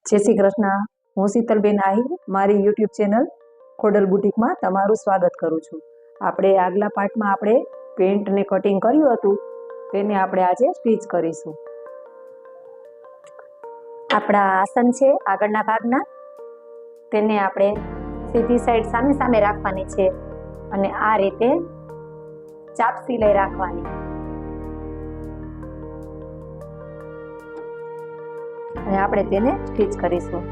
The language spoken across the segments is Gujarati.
જય શ્રી કૃષ્ણ. હું શીતલબેન આહિર મારી યુટ્યુબ ચેનલ ખોડલ બુટીકમાં તમારું સ્વાગત કરું છું. આપણે આગલા પાર્ટમાં આપણે પેન્ટને કટિંગ કર્યું હતું તેને આપણે આજે સ્ટીચ કરીશું. આપણા આસન છે આગળના ભાગના, તેને આપણે સીધી સાઈડ સામે સામે રાખવાની છે અને આ રીતે ચાપ સિલાઈ રાખવાની અને આપણે તેને સ્ટીચ કરીશું.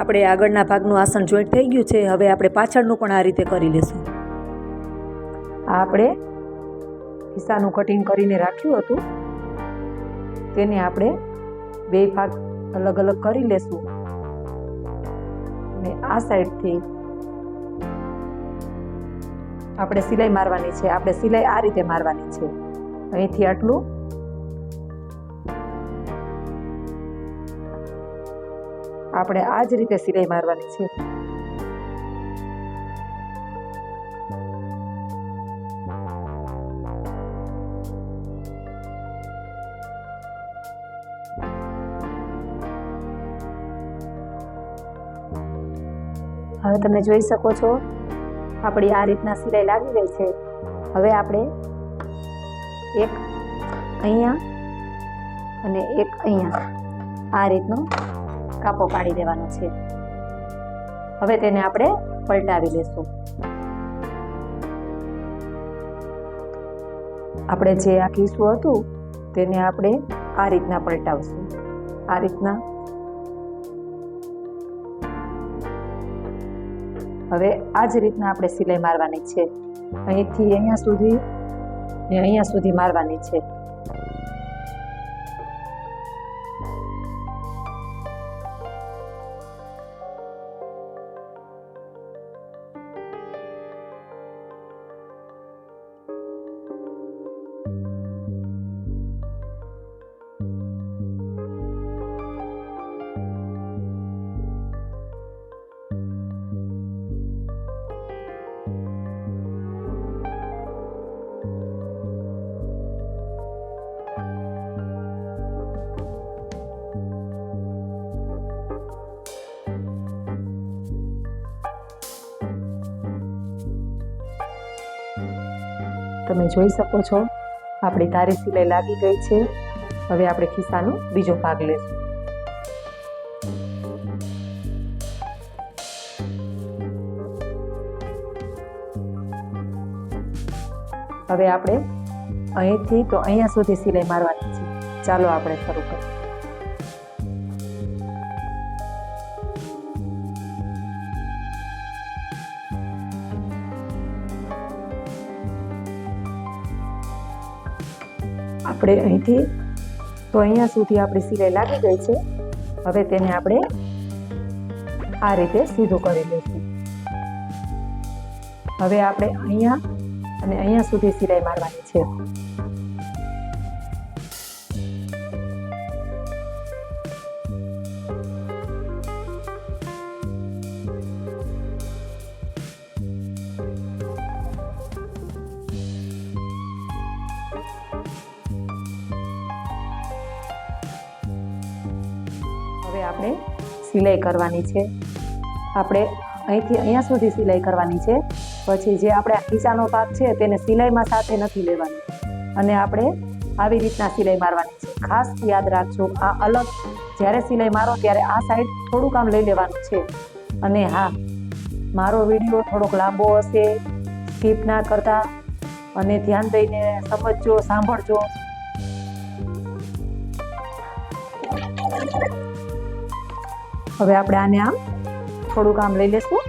આપણે આગળના ભાગનું આસન જોઈન્ટ થઈ ગયું છે. હવે આપણે પાછળનું પણ આ રીતે કરી લેશું. આપણે ખિસ્સાનું કટિંગ કરીને રાખ્યું હતું તેને આપણે બે ભાગ અલગ અલગ કરી લેશું અને આ સાઈડથી આપણે સિલાઈ મારવાની છે. આપણે સિલાઈ આ રીતે મારવાની છે. અહીંથી આટલું આપણે આ જ રીતે સિલાઈ મારવાની છે. હવે તમે જોઈ શકો છો આપણી આ રીતના સિલાઈ લાગી ગઈ છે. હવે આપણે એક અહીંયા અને એક અહીંયા આ રીતનો કાપો પાડી દેવાનો છે. હવે તેને આપણે પલટાવી લેશું. આપણે જે આ ખિસ્સું હતું તેને આપણે આ રીતના પલટાવશું. આ રીતના. હવે આ જ રીતના આપણે સિલાઈ મારવાની છે. અહીંથી અહીંયા સુધી ને અહીંયા સુધી મારવાની છે. તમે જોઈ શકો છો આપણી તારી સિલાઈ લાગી ગઈ છે. હવે આપણે ખિસ્સાનો બીજો ભાગ લેશું. હવે આપણે અહીંથી તો અહીંયા સુધી સિલાઈ મારવાની છે. ચાલો આપણે શરૂ કરીએ. આપણે અહીંથી તો અહીંયા સુધી આપણી સિલાઈ લાગી ગઈ છે. હવે તેને આપણે આ રીતે સીધું કરી લઈશું. હવે આપણે અહીંયા અને અહીંયા સુધી સિલાઈ મારવાની છે. આપણે સિલાઈ કરવાની છે. આપણે અહીંથી અહીંયા સુધી સિલાઈ કરવાની છે. પછી જે આપણે ખિસ્સાનો ભાગ છે તેને સિલાઈમાં સાથે નથી લેવાની અને આપણે આવી રીતના સિલાઈ મારવાની છે. ખાસ યાદ રાખજો, આ અલગ જ્યારે સિલાઈ મારો ત્યારે આ સાઈડ થોડુંક આમ લઈ લેવાનું છે. અને હા, મારો વિડીયો થોડોક લાંબો હશે, સ્કીપ ના કરતા અને ધ્યાન દઈને સમજજો, સાંભળજો. હવે આપણે આને આમ થોડુંક આમ લઈ લેશું.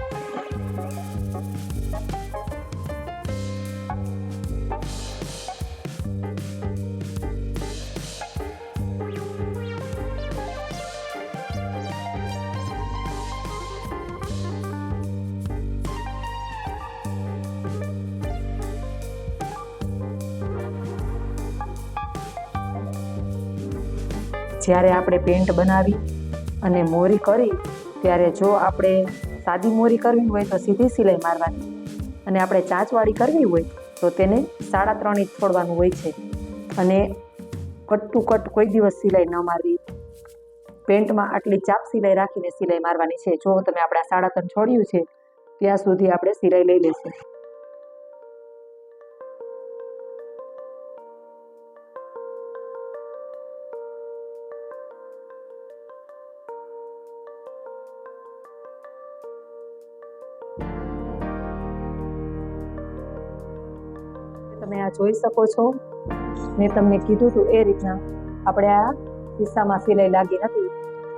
જ્યારે આપણે પેન્ટ બનાવી અને મોરી કરી ત્યારે જો આપણે સાદી મોરી કરવી હોય તો સીધી સિલાઈ મારવાની, અને આપણે ચાંચવાળી કરવી હોય તો તેને 3.5 ઇંચ છોડવાનું હોય છે. અને કટ ટુ કટ કોઈ દિવસ સિલાઈ ન મારવી. પેન્ટમાં આટલી ચાપ સિલાઈ રાખીને સિલાઈ મારવાની છે. જો તમે આપણે 3.5 છોડ્યું છે ત્યાં સુધી આપણે સિલાઈ લઈ લઈશું. તમે આ જોઈ શકો છો, મેં તમને કીધું હતું એ રીતના આપણે આ કિસ્સામાં સિલાઈ લાગી નથી,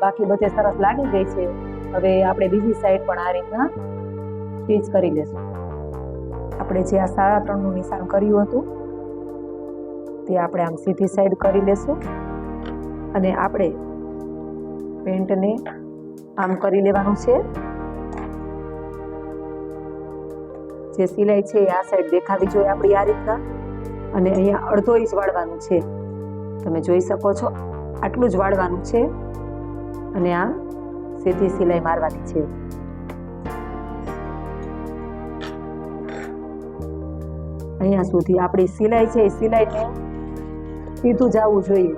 બાકી બધે સરસ લાગી ગઈ છે. હવે આપણે બીજી સાઈડ પણ આ રીતના સ્ટીચ કરી લેશું. આપણે જે આ 3.5નું નિશાન કર્યું હતું તે આપણે આમ સીધી સાઈડ કરી લેશું, અને આપણે પેન્ટને આમ કરી લેવાનું છે. જે સિલાઈ છે આ સાઈડ દેખાવી જોઈએ આપણી આ રીતના, અને અહીંયા 1/2 ઇંચ વાળવાનું છે. તમે જોઈ શકો છો, આટલું જ વાળવાનું છે, અને આ સીધી સિલાઈ મારવાની છે. અહીંયા સુધી આપણી સિલાઈ છે એ સિલાઈને સીધું જવું જોઈએ.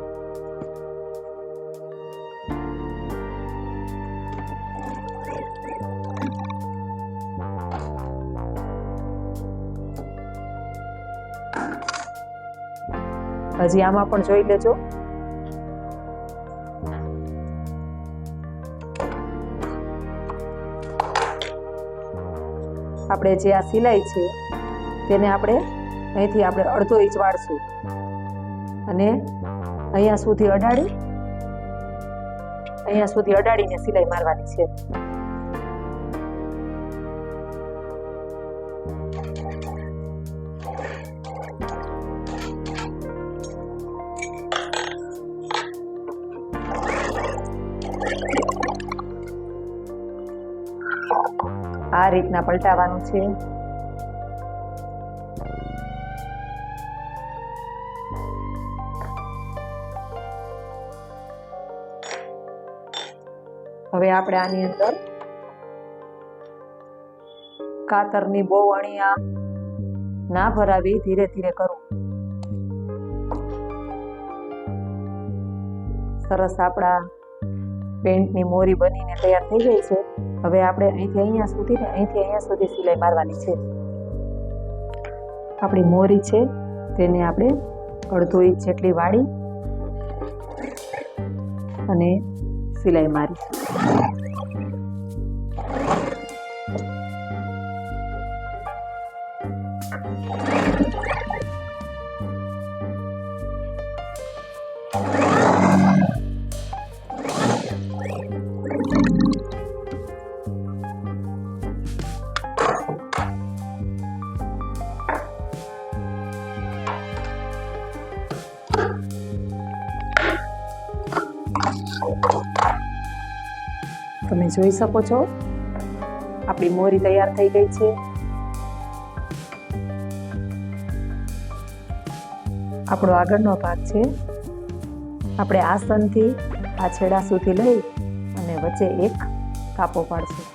હજી આમાં પણ જોઈ લેજો. આપણે જે આ સિલાઈ છે તેને આપણે અહીંથી આપણે 1/2 ઇંચ વાળશું, અને અહીંયા સુધી અડાડીને સિલાઈ મારવાની છે. આ રીતના પલટાવવાનું છે. હવે આપણે આની અંદર કાતરની બહુ અણીયા ના ભરાવી, ધીરે ધીરે કરવું. સરસ આપણા પેન્ટની મોરી બનીને તૈયાર થઈ ગઈ છે. હવે આપણે અહીંથી અહીંયા સુધી સિલાઈ મારવાની છે. આપણી મોરી છે તેને આપણે 1/2 ઇંચ જેટલી વાળી અને સિલાઈ મારી. તમે જોઈ શકો છો, આપણી મોરી તૈયાર થઈ ગઈ છે. આપણો આગળનો ભાગ છે. આપણે આસનથી આ છેડા સુધી લઈ અને વચ્ચે એક કાપો પાડશું.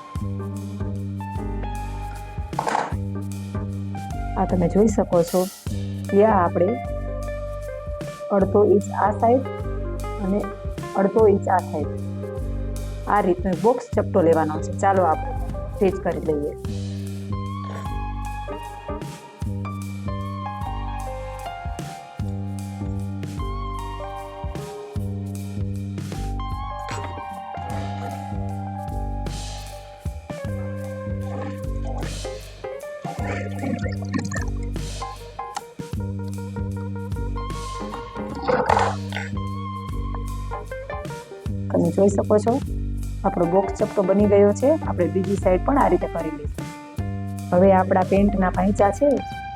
આ તમે જોઈ શકો છો, ત્યાં આપણે 1/2 ઇંચ આ સાઈડ અને 1/2 ઇંચ આ સાઈડ આ રીતનો બોક્સ ચપટો લેવાનો છે. ચાલો આપણે સ્ટીચ કરી લઈએ. તમે જોઈ શકો છો, આપણો બોક્સ ચપટો બની ગયો છે. આપણે બીજી સાઈડ પણ આ રીતે કરી લઈશું. હવે આપણા પેન્ટના પાંચા છે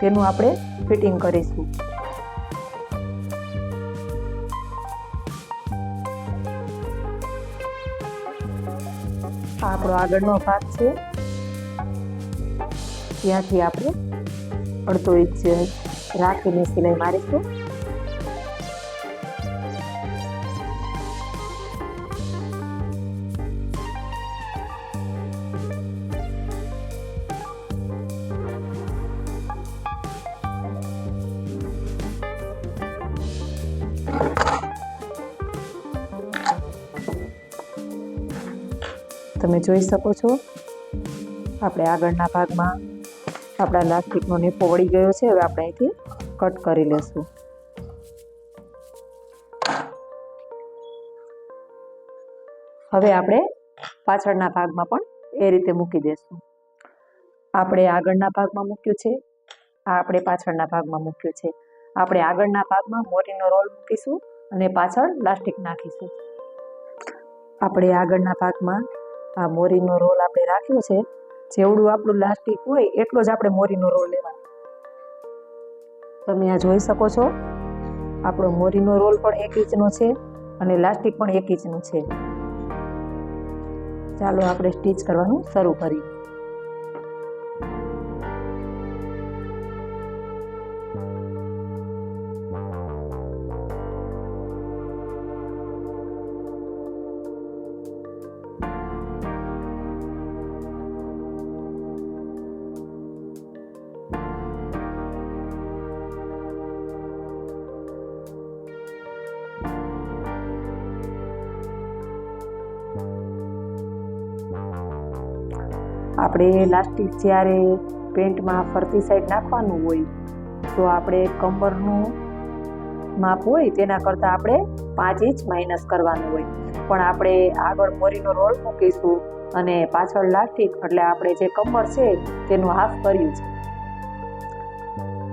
તેનું આપણે ફિટિંગ કરીશું. આ આપણો આગળનો ભાગ છે, ત્યાંથી આપણે 1/2 ઇંચ રાખીને સિલાઈ મારીશું. તમે જોઈ શકો છો આપણે આગળના ભાગમાં આપણા લાસ્ટિકનો નેફો વળી ગયો છે. હવે આપણે અહીંથી કટ કરી લેશું. હવે આપણે પાછળના ભાગમાં પણ એ રીતે મૂકી દેશું. આપણે આગળના ભાગમાં મૂક્યું છે, આ આપણે પાછળના ભાગમાં મૂક્યું છે. આપણે આગળના ભાગમાં મોરીનો રોલ મૂકીશું અને પાછળ લાસ્ટિક નાખીશું. આપણે આગળના ભાગમાં આ મોરીનો રોલ આપણે રાખ્યો છે. જેવડું આપણું લાસ્ટિક હોય એટલો જ આપણે મોરીનો રોલ લેવાનો. તમે આ જોઈ શકો છો આપણો મોરીનો રોલ પણ 1 ઇંચનો છે અને લાસ્ટિક પણ 1 ઇંચનું છે. ચાલો આપણે સ્ટીચ કરવાનું શરૂ કરીએ. આપણે લાસ્ટિક જ્યારે પેન્ટમાં ફરતી સાઈડ નાખવાનું હોય તો આપણે કમરનું માપ હોય તેના કરતાં આપણે 5 ઇંચ માઇનસ કરવાનું હોય. પણ આપણે આગળ મોરીનો રોલ મૂકીશું અને પાછળ લાસ્ટિક એટલે આપણે જે કમર છે તેનું હાફ કર્યું છે.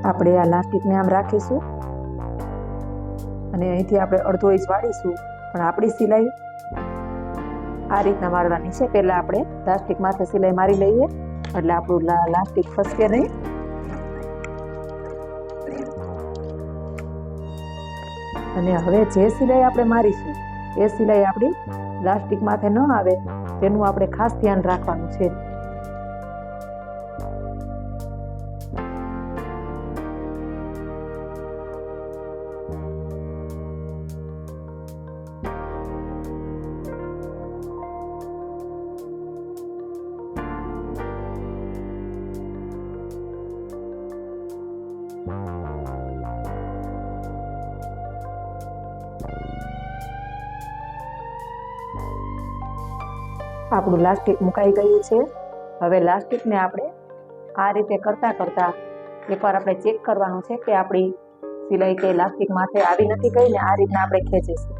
આપણે આ લાસ્ટિકને આમ રાખીશું અને અહીંથી આપણે 1/2 ઇંચ વાળીશું. પણ આપણી સિલાઈ આ રીતના મારવાની છે. પહેલાં આપણે લાસ્ટિક માથે સિલાઈ મારી લઈએ એટલે આપણું લાસ્ટિક ફસકે નહીં. અને હવે જે સિલાઈ આપણે મારીશું એ સિલાઈ આપણી લાસ્ટિક માથે ન આવે તેનું આપણે ખાસ ધ્યાન રાખવાનું છે. આપણું લાસ્ટિક મુકાઈ ગયું છે. હવે લાસ્ટિકને આપણે આ રીતે કરતાં કરતાં એકવાર આપણે ચેક કરવાનું છે કે આપણી સિલાઈ કે લાસ્ટિક માથે આવી નથી ગઈ ને. આ રીતના આપણે ખેંચીશું.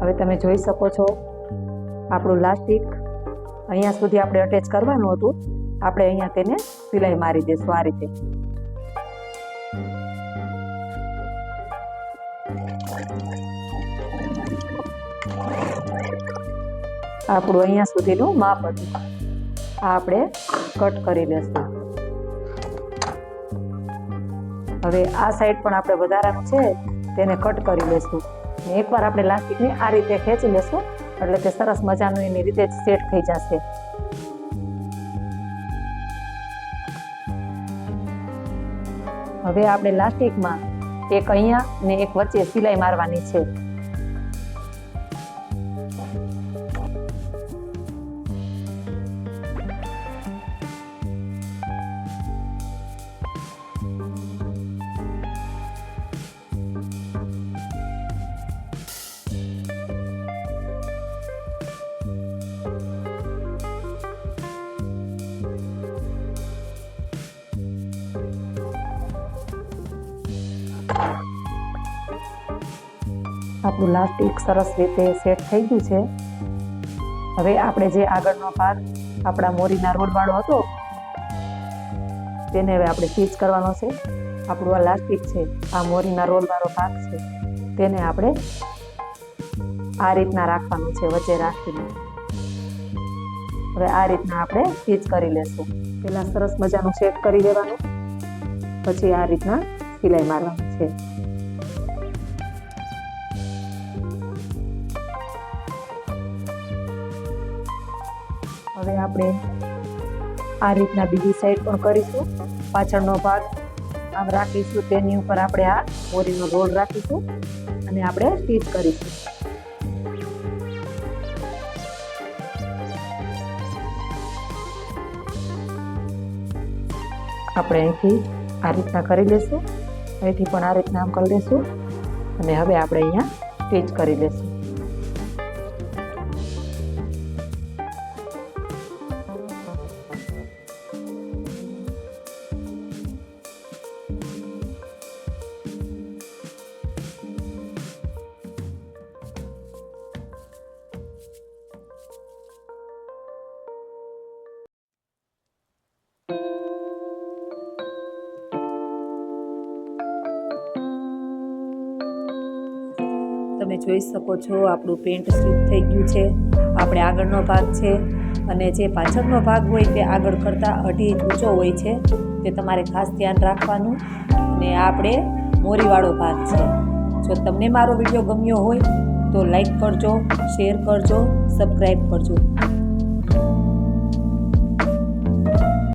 હવે તમે જોઈ શકો છો આપણું લાસ્ટિક અહીંયા સુધી આપણે અટેચ કરવાનું હતું. આપણે અહીંયા તેને સિલાઈ મારી દઈશું આ રીતે. આપણું અહીંયા સુધીનું માપ હતું. આ આપણે કટ કરી લેશું. હવે આ સાઈડ પણ આપણે વધારાનું છે તેને કટ કરી લેશું. એકવાર આપણે લાસ્ટિકને આ રીતે ખેંચી લેશું એટલે તે સરસ મજાનું એની રીતે જ સેટ થઈ જશે. હવે આપણે લાસ્ટિકમાં એક અહીંયા ને એક વચ્ચે સિલાઈ મારવાની છે. આપણું લાસ્ટિક સરસ રીતે સેટ થઈ ગયું છે. હવે આપણે જે આગળનો ભાગ આપણા મોરીના રોલ વાળો હતો તેને હવે આપણે સ્ટીચ કરવાનો છે. આપણું આ લાસ્ટિક છે, આ મોરીના રોલ વાળો ભાગ છે, તેને આપણે આ રીતના રાખવાનું છે, વચ્ચે રાખીને. હવે આ રીતના આપણે સ્ટીચ કરી લેશું. પહેલા સરસ મજાનું સેટ કરી દેવાનું, પછી આ રીતના સિલાઈ મારવાની છે. હવે આપણે આ રીતના બીજી સાઈડ પણ કરીશું. પાછળનો ભાગ આમ રાખીશું, તેની ઉપર આપણે આ મોરીનો રોલ રાખીશું અને આપણે સ્ટીચ કરીશું. આપણે અહીંથી આ રીતના કરી લઈશું, અહીંથી પણ આ રીતના આમ કરી લઈશું અને હવે આપણે અહીંયા સ્ટીચ કરી લઈશું. તમે જોઈ શકો છો આપણું પેન્ટ સ્ટીચ થઈ ગયું છે. આપણે આગળનો ભાગ છે અને જે પાછળનો ભાગ હોય તે આગળ કરતાં 2.5 ઇંચ ઊંચો હોય છે, તે તમારે ખાસ ધ્યાન રાખવાનું. અને આપણે મોરીવાળો ભાગ છે. જો તમને મારો વિડીયો ગમ્યો હોય તો લાઈક કરજો, શેર કરજો, સબસ્ક્રાઈબ કરજો.